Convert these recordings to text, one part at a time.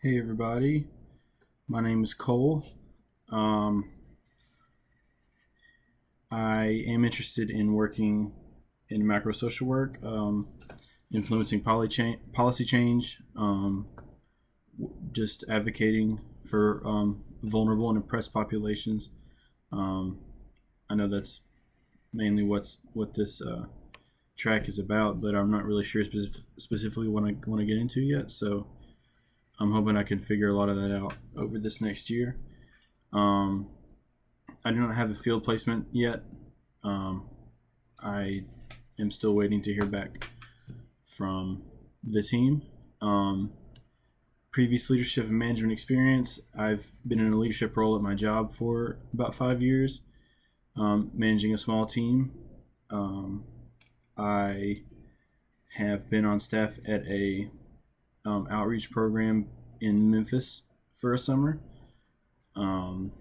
Hey everybody, my name is Cole. Um, I am interested in working in macro social work, influencing policy change, just advocating for vulnerable and oppressed populations. Um, I know that's mainly what this track is about, but I'm not really sure specifically what I want to get into yet. So I'm hoping I can figure a lot of that out over this next year. Um, I do not have a field placement yet. Um, I am still waiting to hear back from the team. Um, Previous leadership and management experience, I've been in a leadership role at my job for about 5 years, managing a small team. Um, I have been on staff at a outreach program in Memphis for a summer, um,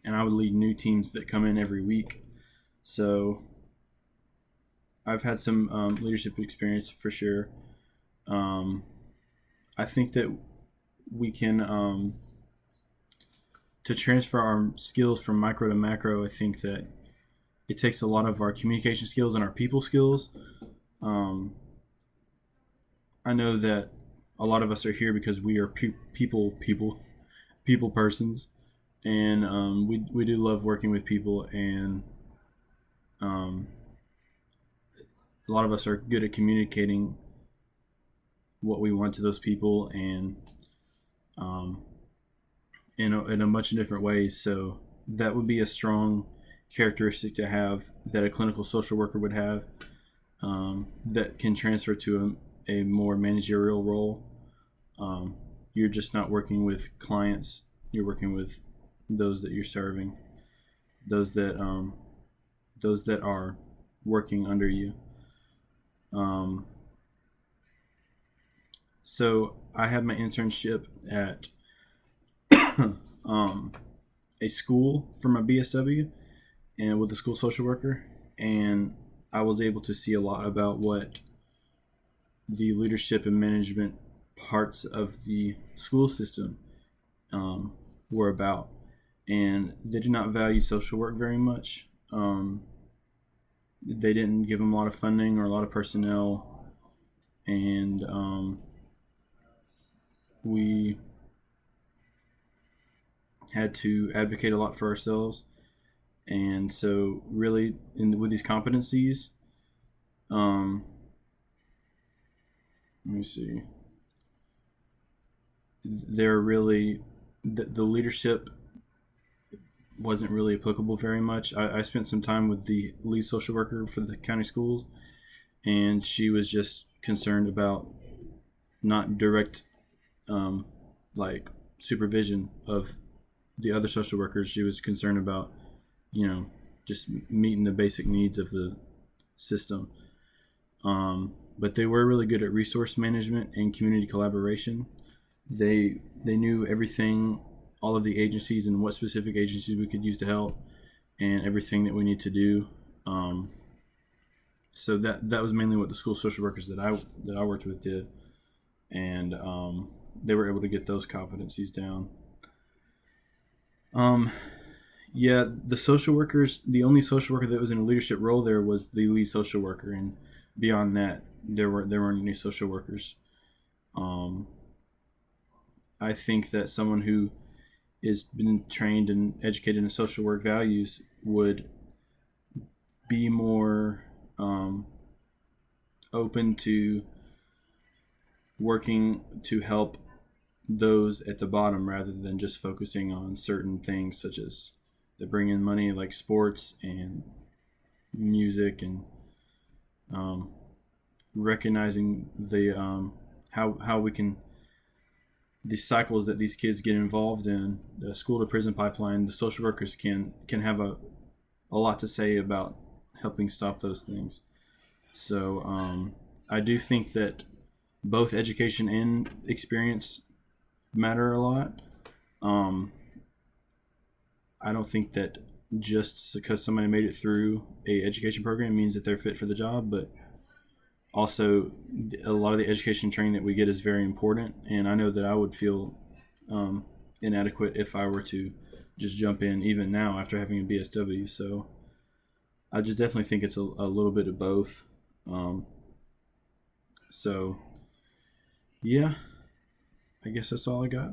and I would lead new teams that come in every week. So I've had some leadership experience for sure. Um, I think that we can to transfer our skills from micro to macro. I think that it takes a lot of our communication skills and our people skills. Um, I know that a lot of us are here because we are people persons, and we do love working with people, and um, a lot of us are good at communicating what we want to those people, and um, in a much different ways. So that would be a strong characteristic to have that a clinical social worker would have, that can transfer to a more managerial role. Um, you're just not working with clients; you're working with those that you're serving, those that those that are working under you. Um, so I had my internship at um, a school for my BSW and with a school social worker, and I was able to see a lot about what the leadership and management parts of the school system um, were about, and they did not value social work very much. They didn't give them a lot of funding or a lot of personnel, and we had to advocate a lot for ourselves. And so, really, with these competencies, um, let me see. They're really the leadership wasn't really applicable very much. I spent some time with the lead social worker for the county schools, and she was just concerned about not direct, um, like supervision of the other social workers. She was concerned about, you know, just meeting the basic needs of the system. But they were really good at resource management and community collaboration. They knew everything, all of the agencies and what specific agencies we could use to help, and everything that we need to do. Um, so that was mainly what the school social workers that I worked with did, and they were able to get those competencies down. Um, yeah, the social workers, the only social worker that was in a leadership role there was the lead social worker, and beyond that, there weren't any social workers. Um, I think that someone who is been trained and educated in social work values would be more open to working to help those at the bottom rather than just focusing on certain things such as that bring in money like sports and music, and um, recognizing the how we can the cycles that these kids get involved in, the school to prison pipeline. The social workers can have a lot to say about helping stop those things. So I do think that both education and experience matter a lot. Um, I don't think that just because somebody made it through a education program means that they're fit for the job, but also, a lot of the education training that we get is very important, and I know that I would feel inadequate if I were to just jump in even now after having a BSW. So I just definitely think it's a little bit of both. Um, so yeah, I guess that's all I got.